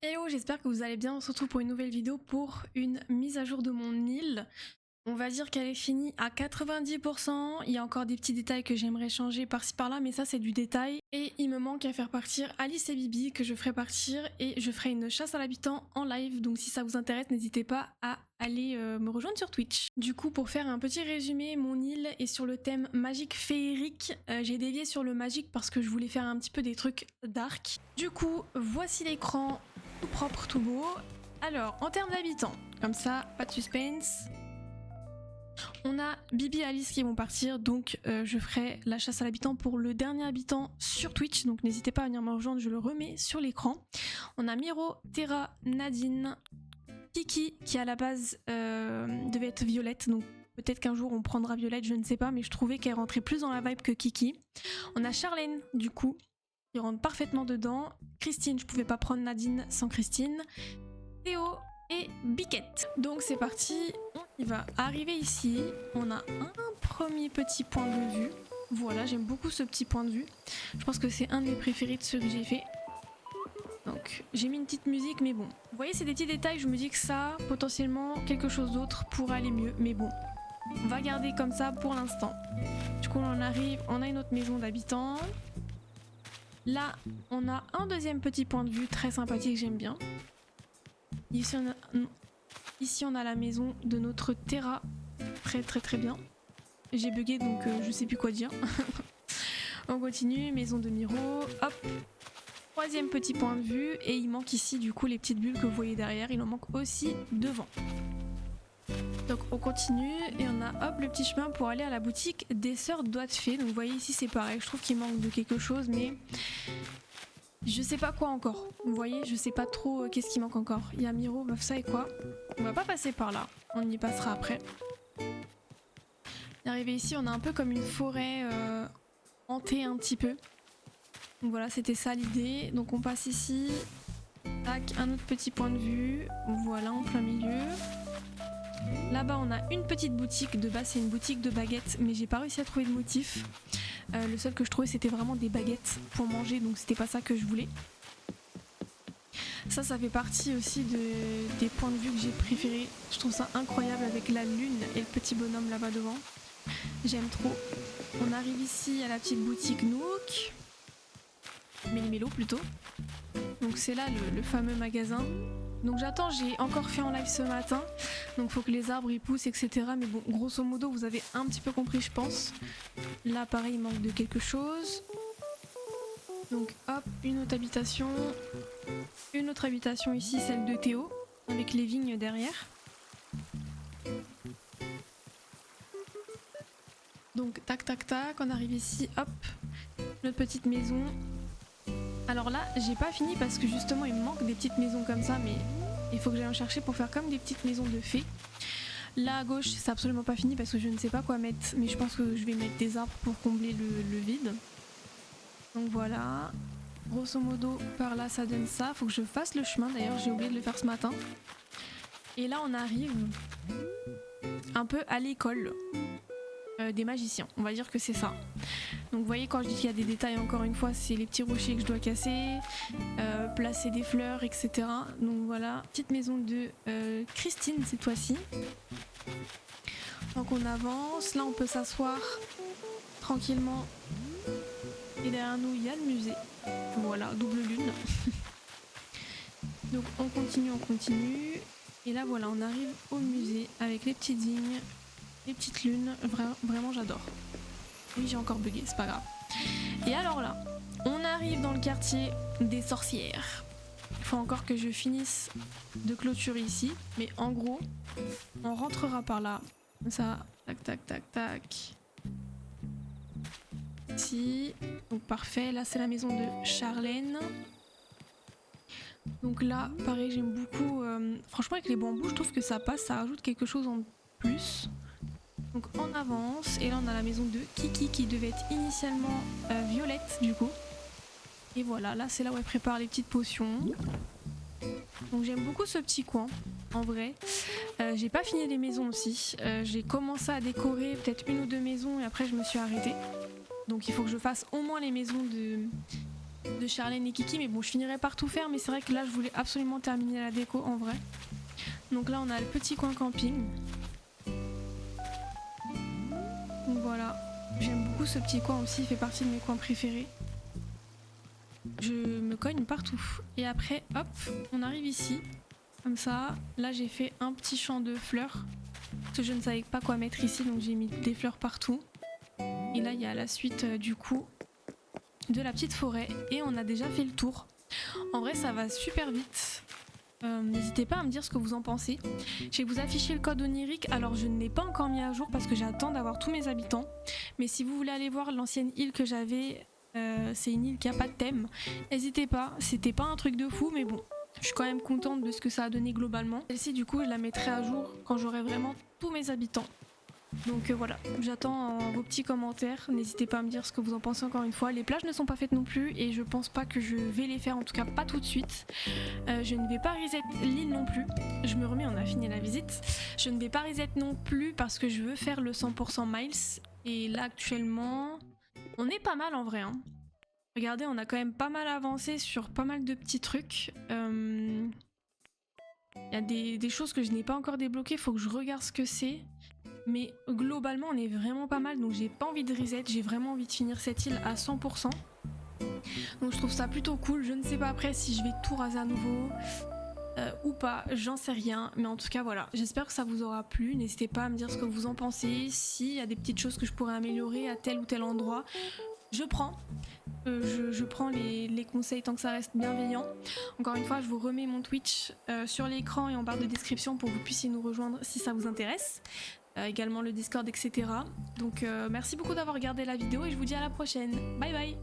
Hello, j'espère que vous allez bien. On se retrouve pour une nouvelle vidéo pour une mise à jour de mon île. On va dire qu'elle est finie à 90%. Il y a encore des petits détails que j'aimerais changer par-ci par-là, mais ça c'est du détail. Et il me manque à faire partir Alice et Bibi que je ferai partir et je ferai une chasse à l'habitant en live. Donc si ça vous intéresse, n'hésitez pas à aller me rejoindre sur Twitch. Du coup, pour faire un petit résumé, mon île est sur le thème magique féerique. J'ai dévié sur le magique parce que je voulais faire un petit peu des trucs dark. Du coup, voici l'écran tout propre, tout beau. Alors, en termes d'habitants, comme ça, pas de suspense. On a Bibi et Alice qui vont partir, donc je ferai la chasse à l'habitant pour le dernier habitant sur Twitch, donc n'hésitez pas à venir me rejoindre, je le remets sur l'écran. On a Miro, Terra, Nadine, Kiki qui à la base devait être Violette, donc peut-être qu'un jour on prendra Violette, je ne sais pas, mais je trouvais qu'elle rentrait plus dans la vibe que Kiki. On a Charlène du coup, qui rentre parfaitement dedans. Christine, je pouvais pas prendre Nadine sans Christine. Théo et Biquette. Donc c'est parti, on y va. Arrivé ici, on a un premier petit point de vue. Voilà, j'aime beaucoup ce petit point de vue. Je pense que c'est un de mes préférés de ceux que j'ai fait. Donc j'ai mis une petite musique, mais bon. Vous voyez, c'est des petits détails, je me dis que ça, potentiellement, quelque chose d'autre pourrait aller mieux. Mais bon, on va garder comme ça pour l'instant. Du coup, on arrive, on a une autre maison d'habitants. Là, on a un deuxième petit point de vue très sympathique, j'aime bien. Ici, on a la maison de notre Terra. Très bien. J'ai bugué donc je sais plus quoi dire. On continue, maison de Miro. Hop. Troisième petit point de vue. Et il manque ici du coup les petites bulles que vous voyez derrière. Il en manque aussi devant. Donc on continue et on a hop le petit chemin pour aller à la boutique des sœurs Doigts de Fée. Donc vous voyez ici c'est pareil. Je trouve qu'il manque de quelque chose mais... je sais pas quoi encore, vous voyez, je sais pas trop qu'est-ce qui manque encore. Il y a Miro, vous savez quoi? On va pas passer par là, on y passera après. Arrivé ici, on a un peu comme une forêt hantée un petit peu. Donc voilà, c'était ça l'idée. Donc on passe ici, tac, un autre petit point de vue, voilà, en plein milieu. Là-bas, on a une petite boutique, de base c'est une boutique de baguettes, mais j'ai pas réussi à trouver de motif. Le seul que je trouvais c'était vraiment des baguettes pour manger, donc c'était pas ça que je voulais. Ça fait partie aussi des points de vue que j'ai préférés. Je trouve ça incroyable avec la lune et le petit bonhomme là-bas devant. J'aime trop. On arrive ici à la petite boutique Nook. Méli-Mélo plutôt. Donc c'est là le fameux magasin. Donc j'attends, j'ai encore fait en live ce matin. Donc faut que les arbres y poussent, etc. Mais bon, grosso modo, vous avez un petit peu compris, je pense. Là, pareil, il manque de quelque chose. Donc hop, une autre habitation. Une autre habitation ici, celle de Théo, avec les vignes derrière. Donc tac tac tac, on arrive ici, hop, notre petite maison. Alors là, j'ai pas fini parce que justement il me manque des petites maisons comme ça, mais il faut que j'aille en chercher pour faire comme des petites maisons de fées. Là à gauche, c'est absolument pas fini parce que je ne sais pas quoi mettre, mais je pense que je vais mettre des arbres pour combler le vide. Donc voilà, grosso modo par là ça donne ça, faut que je fasse le chemin d'ailleurs, j'ai oublié de le faire ce matin. Et là on arrive un peu à l'école des magiciens, on va dire que c'est ça. Donc vous voyez quand je dis qu'il y a des détails, encore une fois c'est les petits rochers que je dois casser, placer des fleurs, etc. Donc voilà, petite maison de Christine cette fois-ci. Donc on avance, là on peut s'asseoir tranquillement. Et derrière nous il y a le musée. Voilà, double lune. Donc on continue. Et là voilà, on arrive au musée avec les petites vignes, les petites lunes. Vraiment j'adore. Oui, j'ai encore bugué, c'est pas grave. Et alors là, on arrive dans le quartier des sorcières. Il faut encore que je finisse de clôturer ici. Mais en gros, on rentrera par là. Comme ça, tac tac tac tac. Ici, donc parfait, là c'est la maison de Charlène. Donc là, pareil, j'aime beaucoup, franchement avec les bambous, je trouve que ça passe, ça rajoute quelque chose en plus. Donc on avance, et là on a la maison de Kiki qui devait être initialement Violette du coup. Et voilà, là c'est là où elle prépare les petites potions. Donc j'aime beaucoup ce petit coin, en vrai. J'ai pas fini les maisons aussi, j'ai commencé à décorer peut-être une ou deux maisons et après je me suis arrêtée. Donc il faut que je fasse au moins les maisons de Charlène et Kiki, mais bon je finirai par tout faire, mais c'est vrai que là je voulais absolument terminer la déco en vrai. Donc là on a le petit coin camping. Donc voilà, j'aime beaucoup ce petit coin aussi, il fait partie de mes coins préférés. Je me cogne partout. Et après hop, on arrive ici, comme ça. Là j'ai fait un petit champ de fleurs, parce que je ne savais pas quoi mettre ici, donc j'ai mis des fleurs partout. Et là il y a la suite du coup de la petite forêt et on a déjà fait le tour. En vrai ça va super vite. N'hésitez pas à me dire ce que vous en pensez. Je vais vous afficher le code onirique. Alors je ne l'ai pas encore mis à jour parce que j'attends d'avoir tous mes habitants. Mais si vous voulez aller voir l'ancienne île que j'avais, c'est une île qui a pas de thème. N'hésitez pas, c'était pas un truc de fou mais bon, je suis quand même contente de ce que ça a donné globalement. Celle-ci du coup je la mettrai à jour quand j'aurai vraiment tous mes habitants. Donc voilà, j'attends vos petits commentaires, n'hésitez pas à me dire ce que vous en pensez encore une fois. Les plages ne sont pas faites non plus et je pense pas que je vais les faire, en tout cas pas tout de suite. Je ne vais pas reset l'île non plus, je me remets, on a fini la visite. Je ne vais pas reset non plus parce que je veux faire le 100% miles et là actuellement on est pas mal en vrai. Hein. Regardez, on a quand même pas mal avancé sur pas mal de petits trucs. Il y a des choses que je n'ai pas encore débloquées, faut que je regarde ce que c'est. Mais globalement on est vraiment pas mal, donc j'ai pas envie de reset, j'ai vraiment envie de finir cette île à 100%. Donc je trouve ça plutôt cool, je ne sais pas après si je vais tout raser à nouveau ou pas, j'en sais rien. Mais en tout cas voilà, j'espère que ça vous aura plu, n'hésitez pas à me dire ce que vous en pensez, s'il y a des petites choses que je pourrais améliorer à tel ou tel endroit, je prends. Je prends les conseils tant que ça reste bienveillant. Encore une fois, je vous remets mon Twitch sur l'écran et en barre de description pour que vous puissiez nous rejoindre si ça vous intéresse. Également le Discord, etc. Donc merci beaucoup d'avoir regardé la vidéo et je vous dis à la prochaine. Bye bye.